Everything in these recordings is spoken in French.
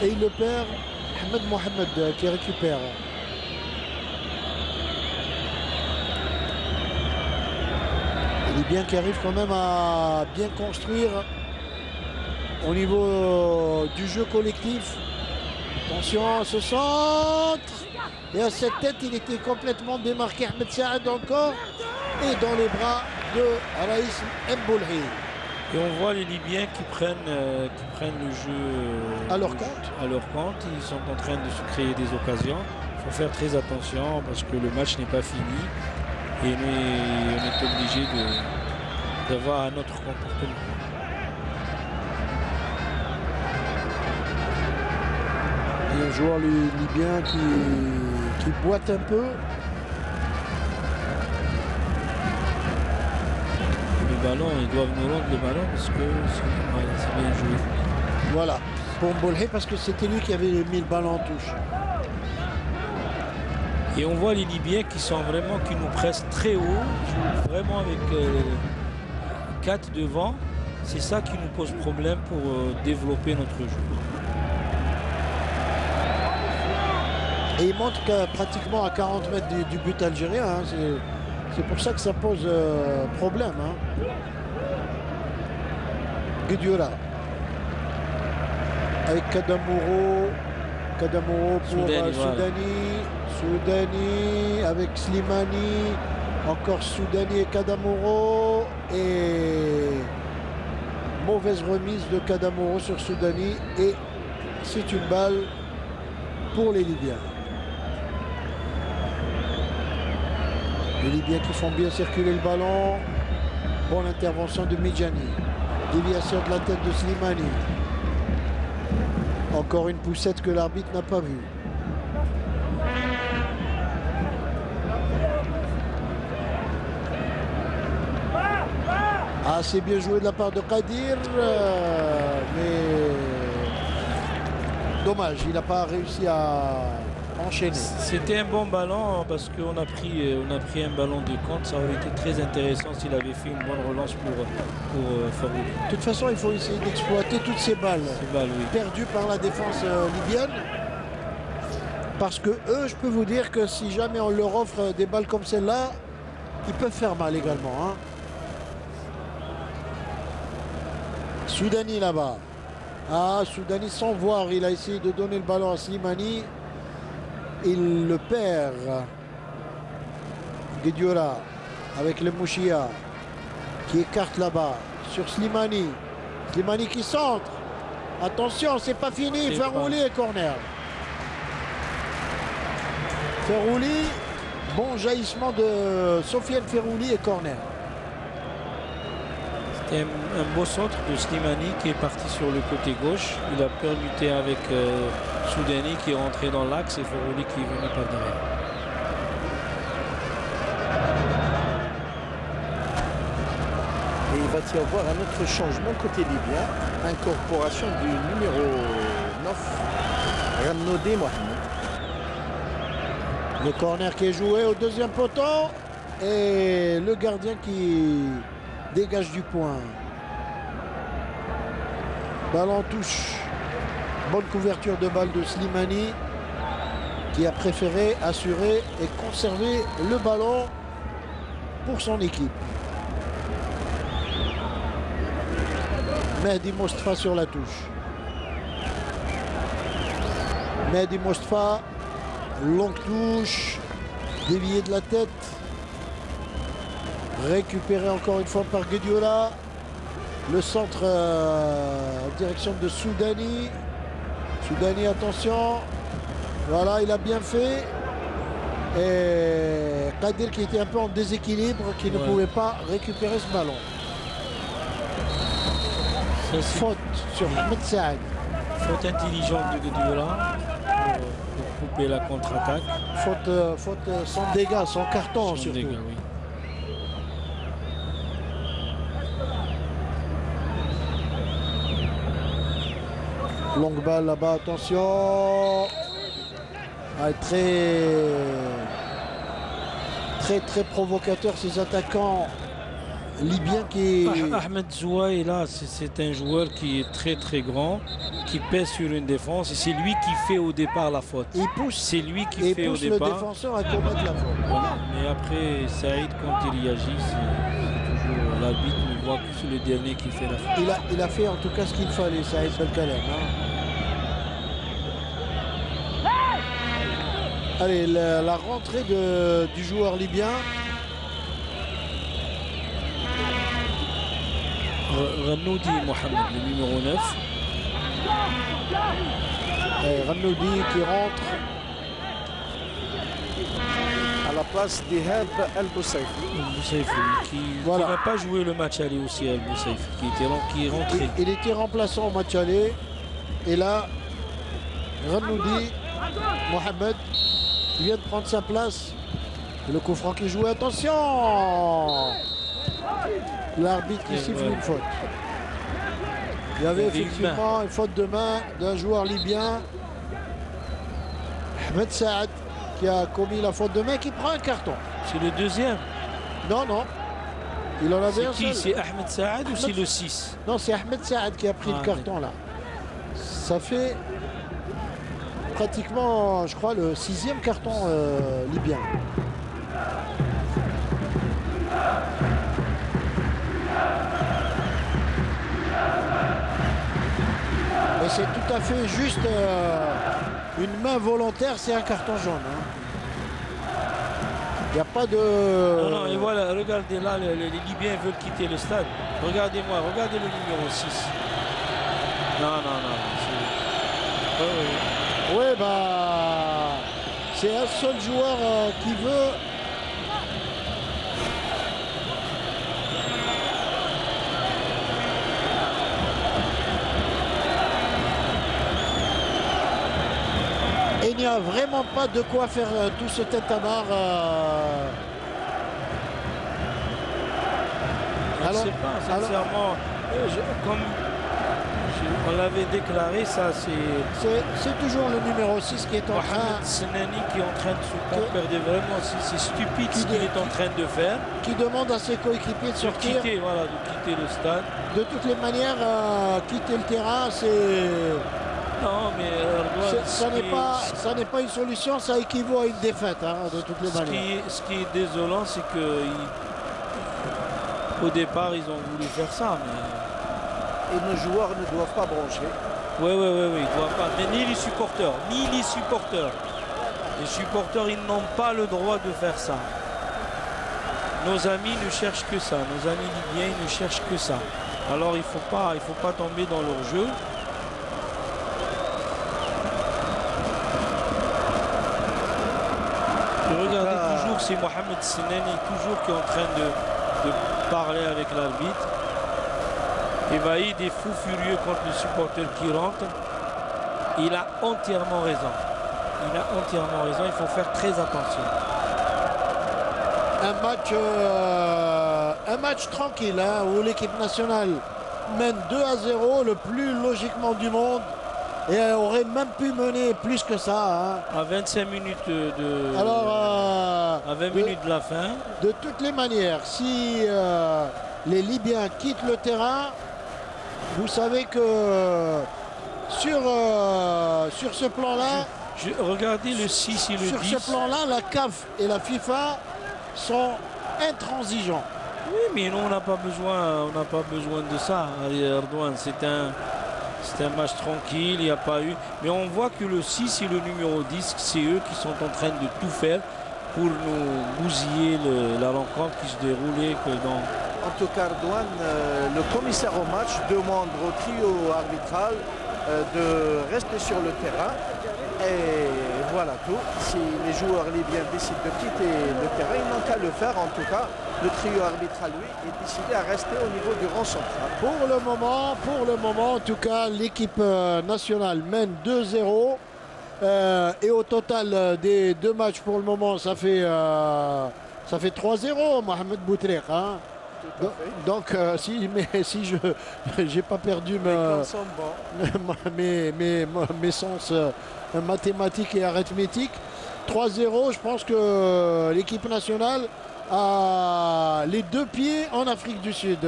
et il le perd. Ahmed Mohamed qui récupère. Les Libyens qui arrivent quand même à bien construire au niveau du jeu collectif. Attention à ce centre. Et à cette tête, il était complètement démarqué. Ahmed Saad encore. Et dans les bras de Raïs Mboulhi. Et on voit les Libyens qui prennent le jeu à leur compte. Ils sont en train de se créer des occasions. Il faut faire très attention parce que le match n'est pas fini. Et on est obligé d'avoir un autre comportement. Il y a un joueur libyen qui boite un peu. Le ballon, ils doivent nous rendre le ballon parce que c'est bien joué. Voilà, pour Mboulhi parce que c'était lui qui avait mis le ballon en touche. Et on voit les Libyens qui nous pressent très haut, vraiment avec 4 devant. C'est ça qui nous pose problème pour développer notre jeu. Et il montre que pratiquement à 40 mètres du but algérien. Hein, c'est pour ça que ça pose problème. Hein. Guedioura. Avec Kadamouro. Kadamouro pour Soudani, Soudani avec Slimani. Encore Soudani et Kadamouro. Et mauvaise remise de Kadamouro sur Soudani. Et c'est une balle pour les Libyens. Les Libyens qui font bien circuler le ballon. Bonne intervention de Midjani. Déviation de la tête de Slimani. Encore une poussette que l'arbitre n'a pas vue. Ah, c'est bien joué de la part de Kadir. Mais dommage, il n'a pas réussi à enchaîner. C'était un bon ballon parce qu'on a pris un ballon de compte. Ça aurait été très intéressant s'il avait fait une bonne relance pour Farouk. De toute façon, il faut essayer d'exploiter toutes ces balles, oui, perdues par la défense libyenne. Parce que eux, je peux vous dire que si jamais on leur offre des balles comme celle-là, ils peuvent faire mal également. Hein. Soudani là-bas. Ah, Soudani sans voir, il a essayé de donner le ballon à Slimani. Il le perd. Guedioura avec le Mouchia qui écarte là-bas sur Slimani. Slimani qui centre. Attention, c'est pas fini. Ferrouli et corner. Ferrouli, bon jaillissement de Sofiane Ferrouli et corner. C'était un beau centre de Slimani qui est parti sur le côté gauche. Il a permuté avec Soudani qui est rentré dans l'axe et Ferrouli qui est venu par derrière. Et il va y avoir un autre changement côté libyen. Incorporation du numéro 9, Ramnodé Mohamed. Le corner qui est joué au deuxième poteau. Et le gardien qui dégage du point. Ballon touche. Bonne couverture de balle de Slimani qui a préféré assurer et conserver le ballon pour son équipe. Mehdi Mostafa sur la touche. Mehdi Mostafa, longue touche, dévié de la tête. Récupéré encore une fois par Guedioura. Le centre en direction de Soudani. Soudani, attention. Voilà, il a bien fait. Et Kadir qui était un peu en déséquilibre, qui ne pouvait pas récupérer ce ballon. Faute sur Ahmed Saad. Faute intelligente de Guedioura pour couper la contre-attaque. Faute sans dégâts, sans carton surtout. Dégâts, oui. Longue balle là-bas, attention. Ah, très provocateur ces attaquants libyen qui est... Ahmed Zouaï, là, c'est un joueur qui est très très grand, qui pèse sur une défense et c'est lui qui fait au départ la faute. Il pousse, C'est lui qui fait au le départ. défenseur à commettre la faute. Voilà. Mais après, Saïd, quand il réagit, c'est toujours l'arbitre ne voit que c'est le dernier qui fait la faute. Il a fait en tout cas ce qu'il fallait, Saïd Belkalem. Allez, la rentrée du joueur libyen. Rannoudi Mohamed, le numéro 9. Rannoudi qui rentre à la place d'Ihab El Boussaifi. Qui n'a pas joué le match aller aussi, El Boussaifi, qui est rentré. Il était remplaçant au match aller. Et là, Rannoudi Mohamed vient de prendre sa place. Et le coup franc qui joue. Attention! L'arbitre qui siffle une faute. Il y avait effectivement une faute de main d'un joueur libyen, Ahmed Saad, qui a commis la faute de main, qui prend un carton. C'est le deuxième? Non, non. Il en avait un seul. C'est Ahmed Saad ou c'est le 6? Non, c'est Ahmed Saad qui a pris le carton là. Ça fait pratiquement, je crois, le 6e carton libyen. Et c'est tout à fait juste une main volontaire, c'est un carton jaune. Il n'y a pas de... Non, et voilà, regardez là, les Libyens veulent quitter le stade. Regardez-moi, regardez le numéro 6. Non. Oui, bah... c'est un seul joueur qui veut... Il n'y a vraiment pas de quoi faire tout ce tête-à-marre. Je ne sais pas, sincèrement, comme on l'avait déclaré, ça c'est toujours le numéro 6 qui est en train... Mohamed Senani qui est en train de se perdre vraiment, c'est stupide ce qu'il est en train de faire. Qui demande à ses coéquipiers de sortir. De quitter le stade. De toutes les manières, quitter le terrain, c'est... Non, mais ça n'est pas une solution, ça équivaut à une défaite, de toutes les manières. Ce qui est désolant, c'est que au départ, ils ont voulu faire ça. Mais... Et nos joueurs ne doivent pas broncher. Oui, ils ne doivent pas. Mais ni les supporters. Les supporters, ils n'ont pas le droit de faire ça. Nos amis ne cherchent que ça. Nos amis libyens, ils ne cherchent que ça. Alors, il ne faut pas tomber dans leur jeu. Regardez toujours, c'est Mohamed Senani toujours qui est en train de parler avec l'arbitre. Evaïd est fou furieux contre le supporter qui rentre. Il a entièrement raison. Il faut faire très attention. Un match tranquille où l'équipe nationale mène 2-0, le plus logiquement du monde. Et elle aurait même pu mener plus que ça. À 25 minutes à 20 minutes de la fin. De toutes les manières, si les Libyens quittent le terrain, vous savez que sur ce plan-là... Regardez le 6 et le 10. Sur ce plan-là, la CAF et la FIFA sont intransigeants. Oui, mais nous, on n'a pas besoin de ça, Erdogan. C'est un match tranquille, il n'y a pas eu. Mais on voit que le 6 et le numéro 10, c'est eux qui sont en train de tout faire pour nous bousiller la rencontre qui se déroulait que dans... En tout cas, Erdogan, le commissaire au match demande au trio arbitral de rester sur le terrain. Et voilà tout. Si les joueurs libyens décident de quitter le terrain, ils n'ont qu'à le faire. En tout cas, le trio arbitral, lui, est décidé à rester au niveau du rond central. Pour le moment, en tout cas, l'équipe nationale mène 2-0. Et au total des deux matchs pour le moment, ça fait 3-0, Mohamed Boutreik. Donc, si je n'ai pas perdu mes sens mathématiques et arithmétiques, 3-0, je pense que l'équipe nationale a les deux pieds en Afrique du Sud,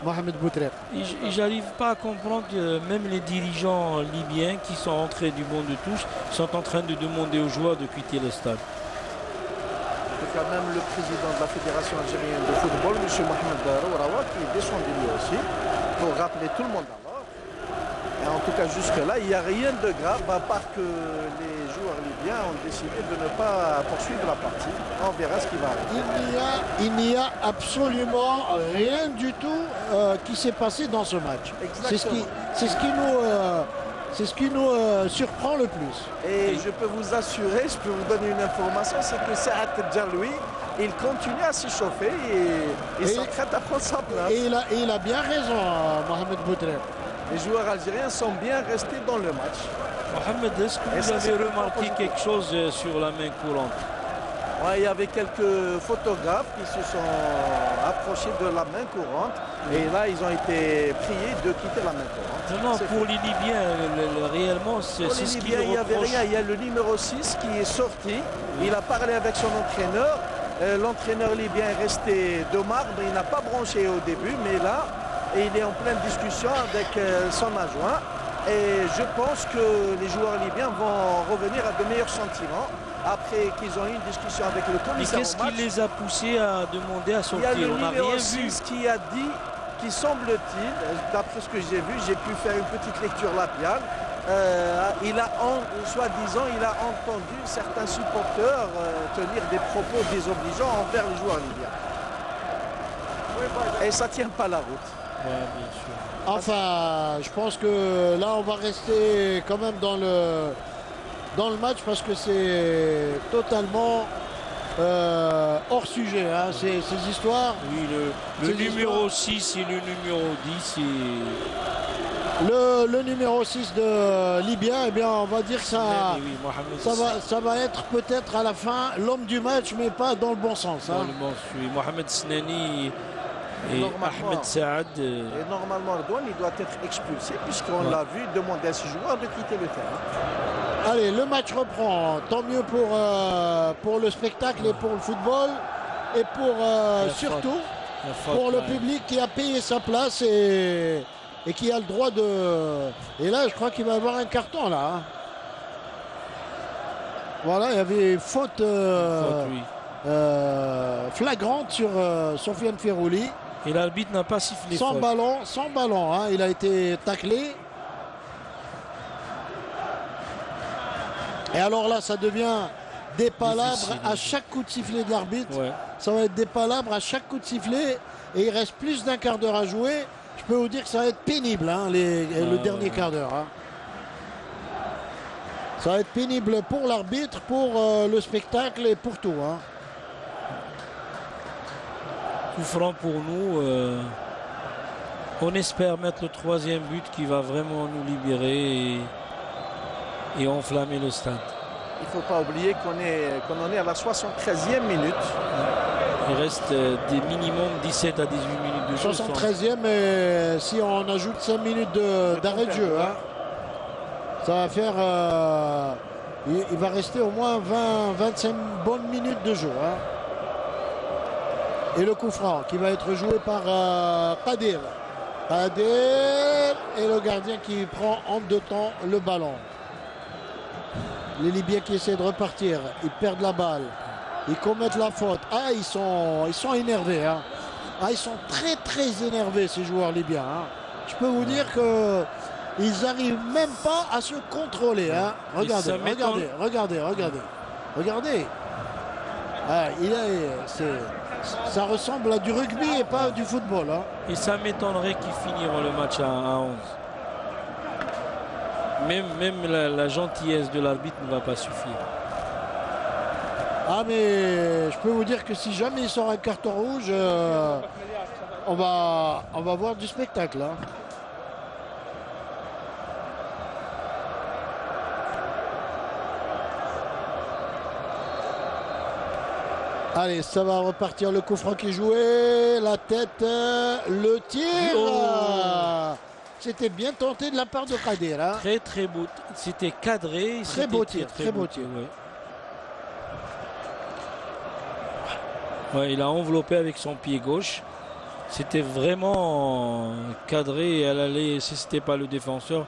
Mohamed Boutrek. Et j'arrive pas à comprendre que même les dirigeants libyens qui sont entrés du banc de touche sont en train de demander aux joueurs de quitter le stade. C'est quand même le président de la Fédération algérienne de football, M. Mohamed Rourawa, qui est descendu lui aussi, pour rappeler tout le monde d'abord. Et en tout cas, jusque-là, il n'y a rien de grave, à part que les joueurs libyens ont décidé de ne pas poursuivre la partie. On verra ce qui va arriver. Il n'y a absolument rien du tout qui s'est passé dans ce match. C'est ce qui nous surprend le plus. Et je peux vous assurer, je peux vous donner une information, c'est que Saad Djaloui, il continue à s'échauffer et il s'apprête à prendre sa place. Et il a bien raison, Mohamed Boutrek. Les joueurs algériens sont bien restés dans le match. Mohamed, est-ce que vous avez remarqué quelque chose sur la main courante? Ouais, il y avait quelques photographes qui se sont approchés de la main courante et là ils ont été priés de quitter la main courante. Non, pour les Libyens, réellement, c'est ce qu'il Il n'y avait reproche. rien. Il y a le numéro 6 qui est sorti. Il a parlé avec son entraîneur. L'entraîneur libyen est resté de marbre. Il n'a pas branché au début, mais là, il est en pleine discussion avec son adjoint. Et je pense que les joueurs libyens vont revenir à de meilleurs sentiments après qu'ils ont eu une discussion avec le Mais commissaire. qu'est-ce qui les a poussés à demander à Il y sortir? a le On n'a numéro rien 6 vu. qui a dit, qui semble-t-il, d'après ce que j'ai vu, j'ai pu faire une petite lecture labiale, soi-disant, il a entendu certains supporters tenir des propos désobligeants envers les joueurs libyens. Et ça ne tient pas la route. Ouais, bien sûr. Enfin, je pense que là, on va rester quand même dans le match parce que c'est totalement hors sujet, hein, ces histoires. Oui, le numéro 6 et le numéro 10. Le numéro 6 de Libyen, eh bien, on va dire que Oui, Mohamed ça va être peut-être à la fin l'homme du match, mais pas dans le bon sens. Dans Hein. le bon, oui, Mohamed Snani et Normalement. Ahmed Saad. Et normalement, Redouane, il doit être expulsé puisqu'on l'a vu demander à ses joueurs de quitter le terrain. Allez, le match reprend. Tant mieux pour le spectacle et pour le football. Et pour surtout pour le public qui a payé sa place et qui a le droit de... Et là, je crois qu'il va y avoir un carton là. Hein. Voilà, il y avait faute, Oui. flagrante sur Sofiane Ferrouli. Et l'arbitre n'a pas sifflé. Sans faute. ballon, hein. Il a été taclé. Et alors là, ça devient des palabres Difficile. à chaque coup de sifflet de l'arbitre. Ouais. Ça va être des palabres à chaque coup de sifflet. Et il reste plus d'un quart d'heure à jouer. Je peux vous dire que ça va être pénible, hein, le dernier quart d'heure. Hein. Ça va être pénible pour l'arbitre, pour le spectacle et pour tout. Hein. Coup franc pour nous. On espère mettre le troisième but qui va vraiment nous libérer et enflammer le stade. Il ne faut pas oublier qu'on en est à la 73e minute. Il reste des minimum 17 à 18 minutes de jeu. 73e, et si on ajoute 5 minutes d'arrêt de jeu, hein, ça va faire... il va rester au moins 20-25 bonnes minutes de jeu. Hein. Et le coup franc qui va être joué par Kadir. Kadir et le gardien qui prend en deux temps le ballon. Les Libyens qui essaient de repartir, ils perdent la balle, ils commettent la faute. Ah, ils sont énervés. Hein. Ah, ils sont très très énervés ces joueurs libyens. Hein. Je peux vous dire que ils n'arrivent même pas à se contrôler. Hein. Regardez. Ah, ça ressemble à du rugby et pas du football. Hein. Et ça m'étonnerait qu'ils finiront le match à 11. Même la gentillesse de l'arbitre ne va pas suffire. Ah, mais je peux vous dire que si jamais il sort un carton rouge, on va voir du spectacle. Hein. Allez, ça va repartir, le coup franc qui est joué, la tête, le tir. Oh. C'était bien tenté de la part de Kadir. Hein. Très beau. C'était cadré. Très beau tir. Ouais. Ouais, il a enveloppé avec son pied gauche. C'était vraiment cadré et elle allait, si c'était pas le défenseur,